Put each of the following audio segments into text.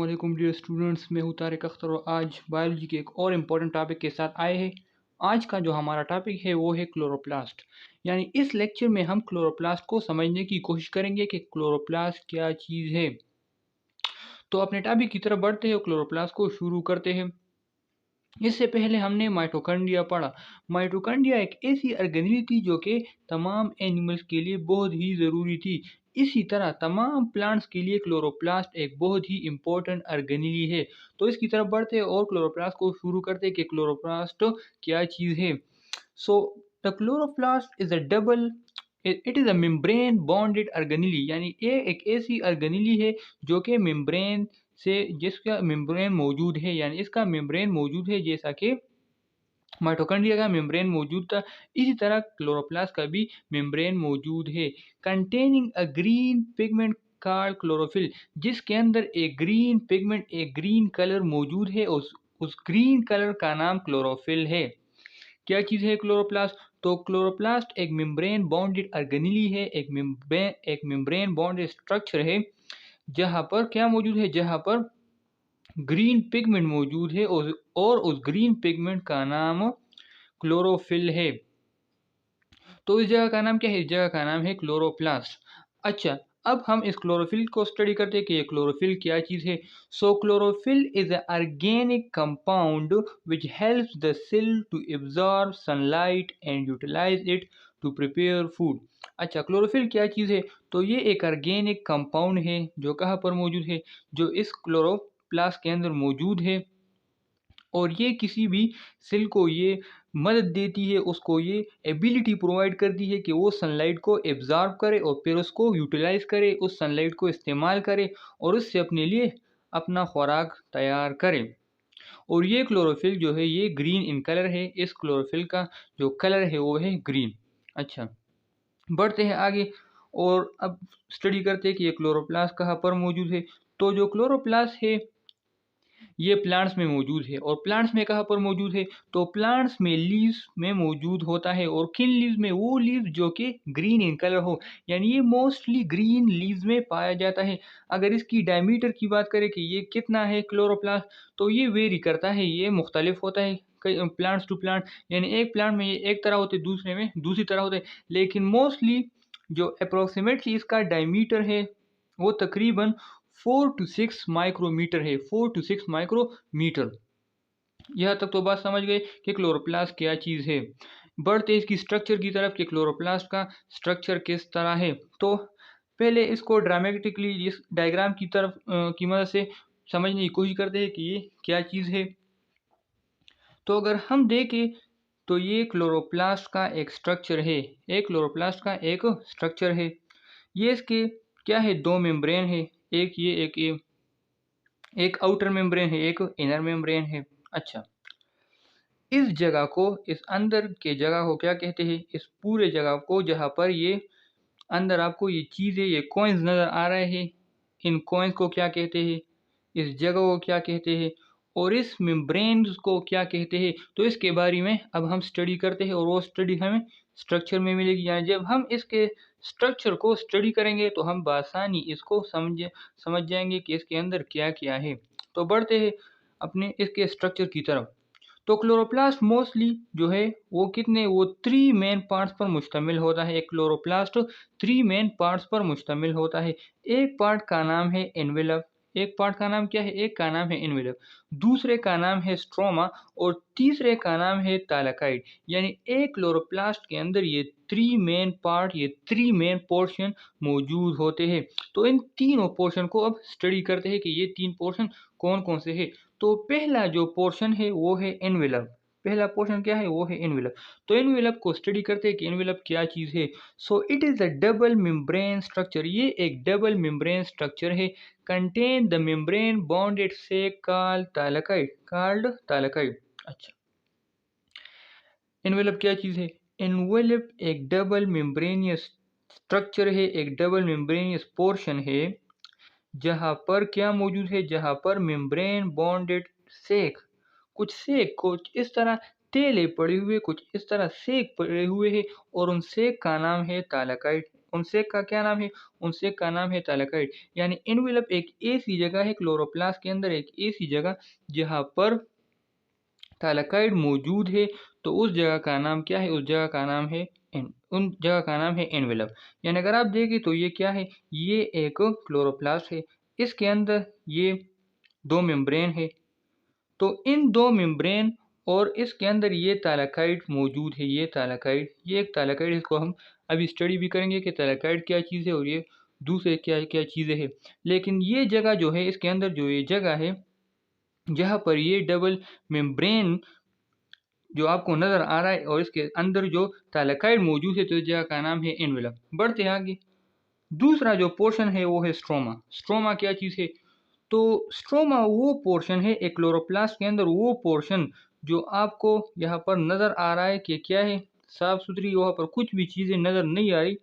वालेकुम dear students, मैं हूँ तारिक अख्तर और आज बायोलॉजी के एक और इम्पॉर्टेंट टॉपिक के साथ आए हैं। आज का जो हमारा टॉपिक है वो है क्लोरोप्लास्ट। यानी इस लेक्चर में हम क्लोरोप्लास्ट को समझने की कोशिश करेंगे कि क्लोरोप्लास्ट क्या चीज़ है। तो अपने टॉपिक की तरफ बढ़ते हैं और क्लोरोप्लास्ट को शुरू करते हैं। इससे पहले हमने माइटोकॉन्ड्रिया पढ़ा। माइटोकॉन्ड्रिया एक ऐसी ऑर्गेनेल थी जो कि तमाम एनिमल्स के लिए बहुत ही ज़रूरी थी। इसी तरह तमाम प्लांट्स के लिए क्लोरोप्लास्ट एक बहुत ही इम्पोर्टेंट ऑर्गेनेल है। तो इसकी तरफ बढ़ते हैं और क्लोरोप्लास्ट को शुरू करते हैं कि क्लोरोप्लास्ट क्या चीज़ है। So the chloroplast is a double it is a membrane bonded organelle, यानी ये एक ऐसी ऑर्गेनेल है जो कि मेम्ब्रेन से जिसका मेम्ब्रेन मौजूद है, यानी इसका मेम्ब्रेन मौजूद है जैसा कि माइटोकॉन्ड्रिया का मेम्ब्रेन मौजूद था। इसी तरह क्लोरोप्लास्ट का भी मेम्ब्रेन मौजूद है। Containing a green pigment called chlorophyll, जिसके अंदर एक ग्रीन पिगमेंट एक ग्रीन कलर मौजूद है। उस ग्रीन कलर का नाम क्लोरोफिल है। क्या चीज़ है क्लोरोप्लास्ट? तो क्लोरोप्लास्ट एक मेम्ब्रेन बॉन्डेड ऑर्गेनेल है, एक मेम्ब्रेन बॉन्डेड स्ट्रक्चर है जहाँ पर क्या मौजूद है, जहाँ पर ग्रीन पिगमेंट मौजूद है और उस ग्रीन पिगमेंट का नाम क्लोरोफिल है। तो इस जगह का नाम क्या है? इस जगह का नाम है क्लोरोप्लास्ट। अच्छा, अब हम इस क्लोरोफिल को स्टडी करते हैं कि ये क्लोरोफिल क्या चीज़ है। So chlorophyll is a organic compound which helps the cell to absorb sunlight and utilize it to prepare food. अच्छा, क्लोरोफिल क्या चीज़ है? तो ये एक ऑर्गेनिक कंपाउंड है जो कहाँ पर मौजूद है, जो इस क्लोरोप्लास्ट के अंदर मौजूद है। और ये किसी भी सेल को ये मदद देती है, उसको ये एबिलिटी प्रोवाइड करती है कि वो सनलाइट को एब्जॉर्ब करे और फिर उसको यूटिलाइज करे, उस सनलाइट को इस्तेमाल करे और उससे अपने लिए अपना खुराक तैयार करे। और ये क्लोरोफिल जो है ये ग्रीन इन कलर है। इस क्लोरोफिल का जो कलर है वो है ग्रीन। अच्छा, बढ़ते हैं आगे और अब स्टडी करते हैं कि ये क्लोरोप्लास्ट कहाँ पर मौजूद है। तो जो क्लोरोप्लास्ट है ये प्लांट्स में मौजूद है। और प्लांट्स में कहाँ पर मौजूद है? तो प्लांट्स में लीव्स में मौजूद होता है। और किन लीव्स में? वो लीव्स जो कि ग्रीन इन कलर हो, यानी ये मोस्टली ग्रीन लीव्स में पाया जाता है। अगर इसकी डायमीटर की बात करें कि ये कितना है क्लोरोप्लास्ट, तो ये वेरी करता है, ये मुख्तलिफ होता है प्लांट्स टू प्लांट। यानी एक प्लांट में ये एक तरह होते, दूसरे में दूसरी तरह होते, लेकिन मोस्टली जो अप्रोक्सीमेटली इसका डायमीटर है वो तकरीबन 4 to 6 माइक्रोमीटर है। 4 to 6 माइक्रोमीटर। यहाँ तक तो बात समझ गए कि क्लोरोप्लास्ट क्या चीज़ है। बढ़ते इसकी स्ट्रक्चर की तरफ कि क्लोरोप्लास्ट का स्ट्रक्चर किस तरह है। तो पहले इसको ड्रामेटिकली इस डायग्राम की तरफ की मदद से समझने की कोशिश करते हैं कि ये क्या चीज़ है। तो अगर हम देखें तो ये क्लोरोप्लास्ट का एक स्ट्रक्चर है। एक क्लोरोप्लास्ट का एक स्ट्रक्चर है। ये इसके क्या है? दो मेम्ब्रेन है, एक ये एक आउटर मेम्ब्रेन है, एक इनर मेम्ब्रेन है। अच्छा, इस जगह को, इस अंदर के जगह को क्या कहते हैं? इस पूरे जगह को जहाँ पर ये अंदर आपको ये चीज़ें, ये कॉइन्स नज़र आ रहे हैं, इन कॉइन्स को क्या कहते हैं? इस जगह को क्या कहते हैं? और इस मेम्ब्रेन्स को क्या कहते हैं? तो इसके बारे में अब हम स्टडी करते हैं और वो स्टडी हमें स्ट्रक्चर में मिलेगी। यानी जब हम इसके स्ट्रक्चर को स्टडी करेंगे तो हम बआसानी इसको समझ जाएंगे कि इसके अंदर क्या क्या है। तो बढ़ते हैं अपने इसके स्ट्रक्चर की तरफ। तो क्लोरोप्लास्ट मोस्टली जो है वो 3 मेन पार्ट्स पर मुश्तमिल होता है। एक क्लोरोप्लास्ट 3 मेन पार्ट्स पर मुश्तमिल होता है। एक पार्ट का नाम है एनवेलप। एक पार्ट का नाम क्या है? एक का नाम है एनवेलप, दूसरे का नाम है स्ट्रोमा और तीसरे का नाम है थालाकाइड। यानी एक क्लोरोप्लास्ट के अंदर ये 3 मेन पार्ट, ये 3 मेन पोर्शन मौजूद होते हैं। तो इन तीनों पोर्शन को अब स्टडी करते हैं कि ये 3 पोर्शन कौन कौन से हैं। तो पहला जो पोर्शन है वो है एनवेलप। पहला पोर्शन क्या है? वो है एनवेलप। तो एनवेलप को स्टडी करते हैं कि एनवेलप क्या चीज़ है। So it is a double membrane structure. ये एक डबल मेम्ब्रेन स्ट्रक्चर है। कंटेन द मेम्ब्रेन बॉन्डेड से कॉल्ड थालाकाइड। अच्छा, एनवेलप क्या चीज़ है? एनवेलप एक डबल मेम्ब्रेनियस स्ट्रक्चर है, एक डबल मेम्ब्रेनियस पोर्शन है जहाँ पर क्या मौजूद है? जहाँ पर मेम्ब्रेन बॉन्डेड सेक, कुछ इस तरह तेले पड़े हुए, कुछ इस तरह सेक पड़े हुए हैं और उन सेक का नाम है थालाकाइड। सेक का क्या नाम है? उन सेक का नाम है थैलेकॉइड। यानी एनवेलप एक ऐसी जगह है क्लोरोप्लास्ट के अंदर, एक ऐसी जगह जहाँ पर थैलेकॉइड मौजूद है। तो उस जगह का नाम क्या है? उस जगह का नाम है उन जगह का नाम है एनवेलप। यानी अगर आप देखें तो ये क्या है? ये एक क्लोरोप्लास्ट है। इसके अंदर ये 2 मेम्ब्रेन है। तो इन 2 मेम्ब्रेन और इसके अंदर ये थैलेकॉइड मौजूद है। ये एक थैलेकॉइड, इसको हम अभी स्टडी भी करेंगे कि थैलेकॉइड क्या चीज़ है और ये दूसरे क्या-क्या चीज़ें हैं। लेकिन ये जगह जो है, इसके अंदर जो ये जगह है, जहाँ पर ये डबल मेम्ब्रेन जो आपको नज़र आ रहा है और इसके अंदर जो थैलेकॉइड मौजूद है, तो इस जगह का नाम है एनवेलप। बढ़ते हैं आगे। दूसरा जो पोर्शन है वो है स्ट्रोमा। स्ट्रोमा क्या चीज़ है? तो स्ट्रोमा वो पोर्शन है एक क्लोरोप्लास्ट के अंदर, वो पोर्शन जो आपको यहाँ पर नज़र आ रहा है कि क्या है, साफ सुथरी, वहाँ पर कुछ भी चीज़ें नज़र नहीं आ रही।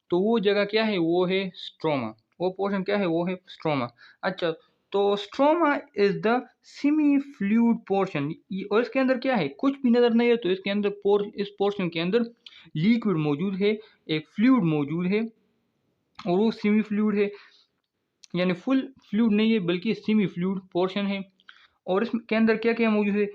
तो वो जगह क्या है? वो है स्ट्रोमा। वो पोर्शन क्या है? वो है स्ट्रोमा। अच्छा, तो stroma is the semi fluid portion. और इसके अंदर क्या है? कुछ भी नज़र नहीं है। तो इसके अंदर इस पोर्शन के अंदर लिक्विड मौजूद है, एक फ्लूइड मौजूद है और वो सेमी फ्लूइड है। यानी फुल फ्लूइड नहीं है बल्कि सेमी फ्लूइड पोर्शन है। और इसके अंदर क्या-क्या मौजूद है?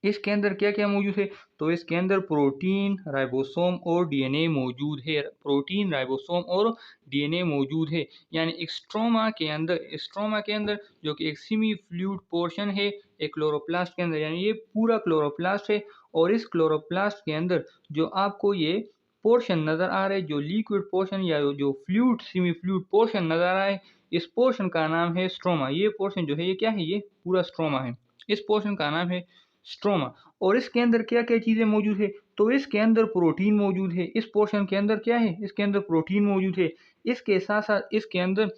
इसके अंदर क्या-क्या मौजूद है? तो इसके अंदर प्रोटीन, राइबोसोम और डीएनए मौजूद है। प्रोटीन, राइबोसोम और डीएनए मौजूद है। यानी एक स्ट्रोमा के अंदर जो कि एक सेमी फ्लूइड पोर्शन है एक क्लोरोप्लास्ट के अंदर, यानी ये पूरा क्लोरोप्लास्ट है। और इस क्लोरोप्लास्ट के अंदर जो आपको ये पोर्शन नज़र आ रहा है, जो लिक्विड पोर्शन या जो फ्लूइड, सेमी फ्लूइड पोर्शन नज़र आ रहा है, इस पोर्शन का नाम है स्ट्रोमा। ये पोर्शन जो है ये क्या है? ये पूरा स्ट्रोमा है। इस पोर्शन का नाम है स्ट्रोमा। और इसके अंदर क्या-क्या चीज़ें मौजूद है? तो इसके अंदर प्रोटीन मौजूद है। इस पोर्शन के अंदर क्या है? इसके अंदर प्रोटीन मौजूद है। इसके साथ-साथ इसके अंदर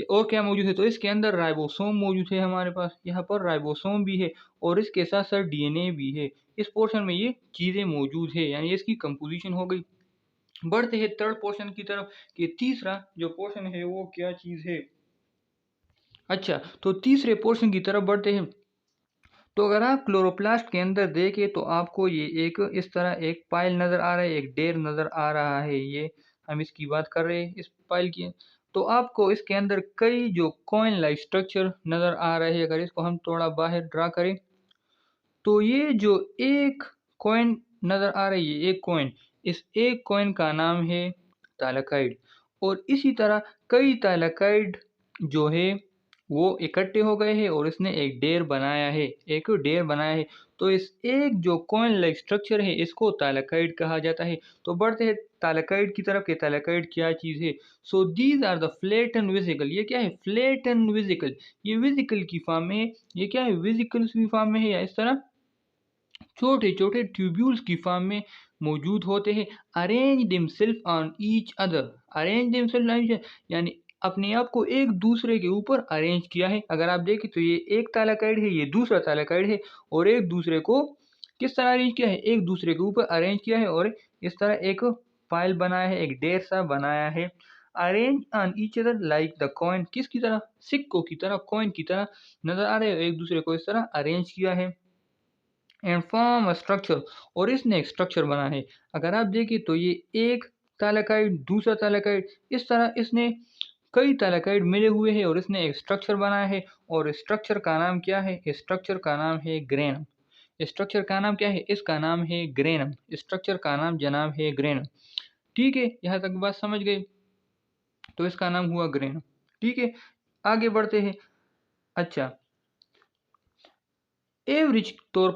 और क्या मौजूद है? तो इसके अंदर राइबोसोम मौजूद है हमारे पास। यहाँ पर राइबोसोम भी है और इसके साथ-साथ डीएनए भी है। इस पोर्शन में ये चीज़ें मौजूद है, यानी इसकी कंपोज़िशन हो गई। बढ़ते हैं थर्ड पोर्शन की तरफ कि तीसरा जो पोर्शन है वो क्या चीज़ है? अच्छा, तो तीसरे पोर्शन की तरफ बढ़ते हैं। तो अगर आप क्लोरोप्लास्ट के अंदर देखें तो आपको ये एक इस तरह एक पाइल नज़र आ रहा है, एक ढेर नज़र आ रहा है। ये हम इसकी बात कर रहे हैं, इस पाइल की। तो आपको इसके अंदर कई जो कॉइन लाइक स्ट्रक्चर नज़र आ रहे हैं। अगर इसको हम थोड़ा बाहर ड्रा करें तो ये जो एक कॉइन नज़र आ रही है, एक कॉइन, इस एक कॉइन का नाम है थैलेकॉइड। और इसी तरह कई थैलेकॉइड जो है वो इकट्ठे हो गए हैं और इसने एक ढेर बनाया है। तो इस एक जो कॉइन लाइक स्ट्रक्चर है इसको थैलेकॉइड कहा जाता है। तो बढ़ते हैं थैलेकॉइड की तरफ कि थैलेकॉइड क्या चीज़ है। So these are the flat and vesicle. ये क्या है? Flat and vesicle. ये वेसिकल की फॉर्म में है। ये क्या है? वेसिकल्स की फॉर्म में है, या इस तरह छोटे-छोटे ट्यूब्यूल्स की फॉर्म में मौजूद होते हैं। Arrange themselves on each other. Arrange themselves on each, यानी अपने आप को एक दूसरे के ऊपर अरेंज किया है। अगर आप देखें तो ये एक थैलेकॉइड है, ये दूसरा थैलेकॉइड है और एक दूसरे को किस तरह अरेंज किया है? एक दूसरे के ऊपर अरेंज किया है और इस तरह एक फाइल बनाया है, एक ढेर सा बनाया है। Arrange on each other like the coin. किसकी तरह? सिक्कों की तरह, कॉइन की तरह नज़र आ रहे हैं। एक दूसरे को इस तरह अरेंज किया है एंड फॉर्म अ स्ट्रक्चर। और इसने एक स्ट्रक्चर बना है। अगर आप देखें तो ये एक थैलेकॉइड, दूसरा थैलेकॉइड, इस तरह इसने कई थैलेकॉइड मिले हुए हैं और इसने एक स्ट्रक्चर बनाया है। और इस स्ट्रक्चर का नाम क्या है? इस स्ट्रक्चर का नाम है ग्रेनम। इस स्ट्रक्चर का नाम क्या है? इसका नाम है ग्रेनम। स्ट्रक्चर का नाम जनाब है ग्रेनम। ठीक है, यहाँ तक बात समझ गए? तो इसका नाम हुआ ग्रेनम। ठीक है, आगे बढ़ते हैं। अच्छा, एवरेज तौर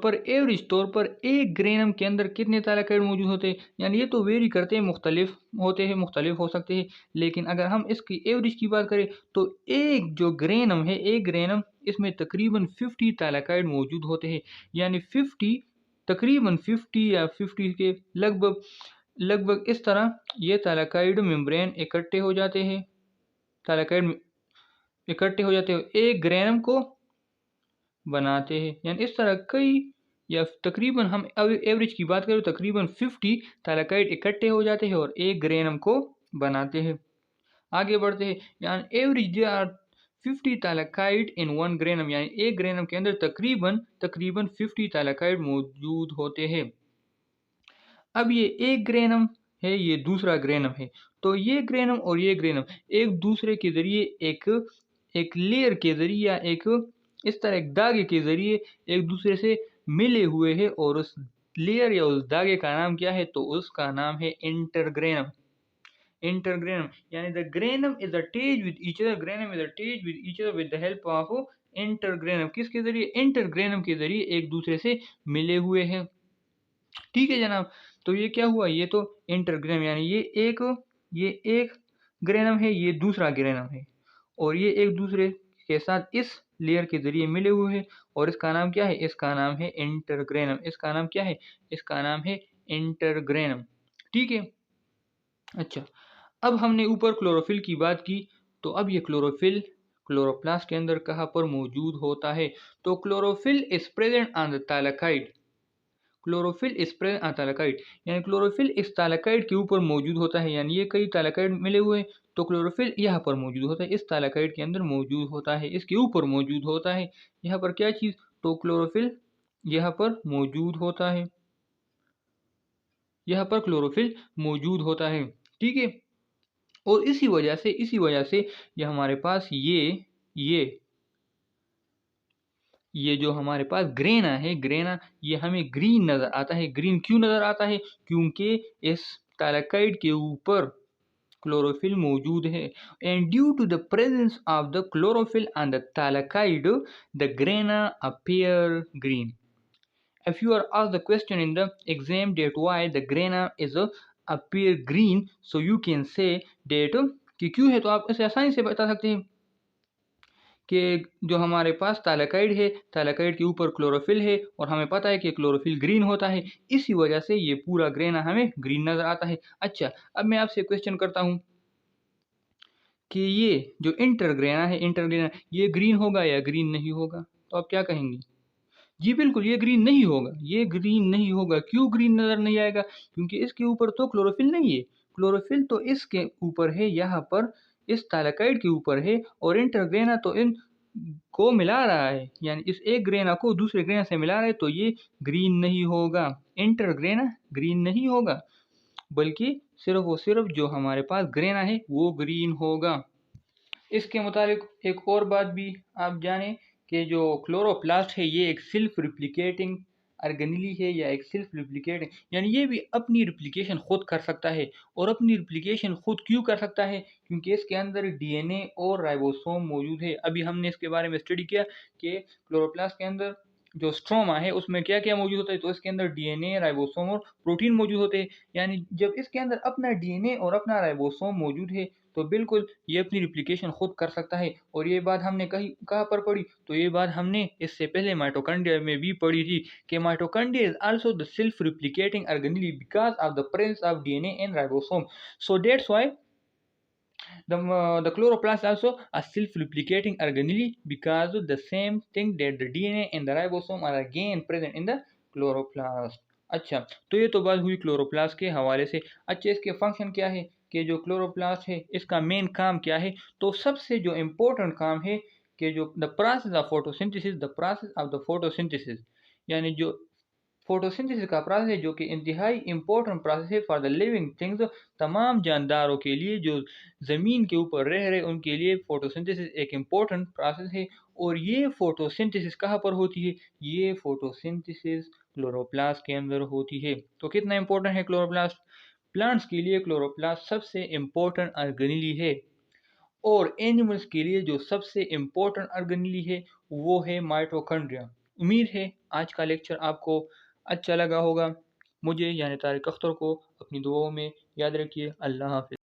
पर एक ग्रेनम के अंदर कितने थैलेकॉइड मौजूद होते हैं? यानी ये तो वेरी करते हैं, मुख्तलिफ हो सकते हैं। लेकिन अगर हम इसकी एवरेज की बात करें तो एक जो ग्रेनम है, एक ग्रेनम, इसमें तकरीबन 50 थैलेकॉइड मौजूद होते हैं। यानी 50, तकरीबन 50 या 50 के लगभग लगभग इस तरह ये थैलेकॉइड मेम्ब्रेन थैलेकॉइड इकट्ठे हो जाते हैं, एक ग्रेनम को बनाते हैं। यानी इस तरह कई या तकरीबन हम एवरेज की बात करें तो तकरीबन 50 थैलेकॉइड इकट्ठे हो जाते हैं और एक ग्रेनम को बनाते हैं। आगे बढ़ते हैं। यानी average they are 50 thylakoid in one granum. यानी एक ग्रेनम के अंदर तकरीबन 50 थैलेकॉइड मौजूद होते हैं। अब ये एक ग्रेनम है, ये दूसरा ग्रेनम है। तो ये ग्रेनम और ये ग्रेनम एक दूसरे के ज़रिए एक एक लेयर के ज़रिए या एक इस तरह एक धागे के ज़रिए एक दूसरे से मिले हुए हैं और उस लेयर या उस धागे का नाम क्या है? तो उसका नाम है इंटरग्रेनम। इंटरग्रेनम यानी the granum is attached with each other, granum is attached with each other with the help of intergranum. किसके ज़रिए? इंटरग्रेनम के ज़रिए एक दूसरे से मिले हुए हैं। ठीक है जनाब। तो ये क्या हुआ? ये तो इंटरग्रेनम यानी ये एक ग्रेनम है, ये दूसरा ग्रेनम है और ये एक दूसरे के साथ इस लेयर के ज़रिए मिले हुए हैं और इसका नाम क्या है? इसका नाम है इंटरग्रेनम। इसका नाम क्या है? इसका नाम है इंटरग्रेनम। ठीक है? अच्छा, अब हमने ऊपर क्लोरोफिल की बात की, तो अब ये क्लोरोफिल क्लोरोप्लास्ट के अंदर कहाँ पर मौजूद होता है? तो chlorophyll is present on the thylakoid. Chlorophyll is present on thylakoid यानी क्लोरोफिल इस थालाकाइड के ऊपर मौजूद होता है, यानी ये कई थालाकाइड मिले हुए हैं, तो क्लोरोफिल यहाँ पर मौजूद होता है, इस थालाकाइड के अंदर मौजूद होता है, इसके ऊपर मौजूद होता है। यहाँ पर क्या चीज़? तो क्लोरोफिल यहाँ पर मौजूद होता है। यहाँ पर क्लोरोफिल मौजूद होता है। ठीक है? और इसी वजह से ये हमारे पास ये ये जो हमारे पास ग्रेना ये हमें ग्रीन नज़र आता है। ग्रीन क्यों नज़र आता है? क्योंकि इस थालाकाइड के ऊपर क्लोरोफिल मौजूद है। And due to the presence of the chlorophyll on the thylakoid the grana appear green. If you are asked the question in the exam that why the grana is appear green, so you can say that कि क्यों है, तो आप इसे आसानी से बता सकते हैं कि जो हमारे पास थालाकाइड है, थालाकाइड के ऊपर क्लोरोफिल है और हमें पता है कि क्लोरोफिल ग्रीन होता है, इसी वजह से ये पूरा ग्रेना हमें ग्रीन नज़र आता है। अच्छा, अब मैं आपसे क्वेश्चन करता हूँ कि ये जो इंटरग्रेना ये ग्रीन होगा या ग्रीन नहीं होगा? तो आप क्या कहेंगे? जी बिल्कुल, ये ग्रीन नहीं होगा, ये ग्रीन नहीं होगा। क्यों ग्रीन नज़र नहीं आएगा? क्योंकि इसके ऊपर तो क्लोरोफिल नहीं है। क्लोरोफिल तो इसके ऊपर है, यहाँ पर इस थालाकाइड के ऊपर है और इंटरग्रेना तो इन को मिला रहा है, यानी इस एक ग्रेना को दूसरे ग्रेना से मिला रहा है, तो ये ग्रीन नहीं होगा। इंटरग्रेना ग्रीन नहीं होगा, बल्कि सिर्फ़ और सिर्फ़ जो हमारे पास ग्रेना है, वो ग्रीन होगा। इसके मुताबिक एक और बात भी आप जानें कि जो क्लोरोप्लास्ट है ये एक सेल्फ रिप्लिकेटिंग ऑर्गेनेली है या एक सेल्फ रिप्लिकेटिंग यानी ये भी अपनी रिप्लिकेशन खुद कर सकता है। और अपनी रिप्लिकेशन खुद क्यों कर सकता है? क्योंकि इसके अंदर डीएनए और राइबोसोम मौजूद है। अभी हमने इसके बारे में स्टडी किया कि क्लोरोप्लास्ट के अंदर जो स्ट्रोमा है उसमें क्या क्या मौजूद होता है, तो इसके अंदर डीएनए, राइबोसोम और प्रोटीन मौजूद होते हैं। यानी जब इसके अंदर अपना डीएनए और अपना राइबोसोम मौजूद है, तो बिल्कुल ये अपनी रिप्लिकेशन खुद कर सकता है। और ये बात हमने कहाँ पर पढ़ी? तो ये बात हमने इससे पहले माइटोकॉन्ड्रिया में भी पढ़ी थी कि mitochondria is also the self replicating organelle because of the presence of DNA and ribosome. So that's why the chloroplast also a self-replicating organelle because the same thing that the DNA and the ribosome are again present in the chloroplast। अच्छा, तो ये तो बात हुई chloroplast के हवाले से। अच्छा, इसके फंक्शन क्या है कि जो क्लोरोप्लास्ट है इसका मेन काम क्या है? तो सबसे जो इम्पोर्टेंट काम है कि जो the process of photosynthesis, the process of the photosynthesis यानी जो फोटोसिंथेसिस का प्रोसेस है, जो कि इंतहाई इम्पोर्टेंट प्रोसेस है फॉर द लिविंग थिंग्स। तमाम जानदारों के लिए जो ज़मीन के ऊपर रह रहे उनके लिए फोटोसिंथेसिस एक इम्पोर्टेंट प्रोसेस है। और ये फोटोसिंथेसिस कहाँ पर होती है? ये फोटोसिंथेसिस क्लोरोप्लास्ट के अंदर होती है। तो कितना इम्पोर्टेंट है क्लोरोप्लास्ट? प्लांट्स के लिए क्लोरोप्लास्ट सबसे इम्पोर्टेंट ऑर्गेनेली है और एनिमल्स के लिए जो सबसे इम्पोर्टेंट ऑर्गेनेली है वो है माइटोकॉन्ड्रिया। उम्मीद है आज का लेक्चर आपको अच्छा लगा होगा। मुझे यानी तारिक अख्तर को अपनी दुआओं में याद रखिए। अल्लाह हाफ़िज़।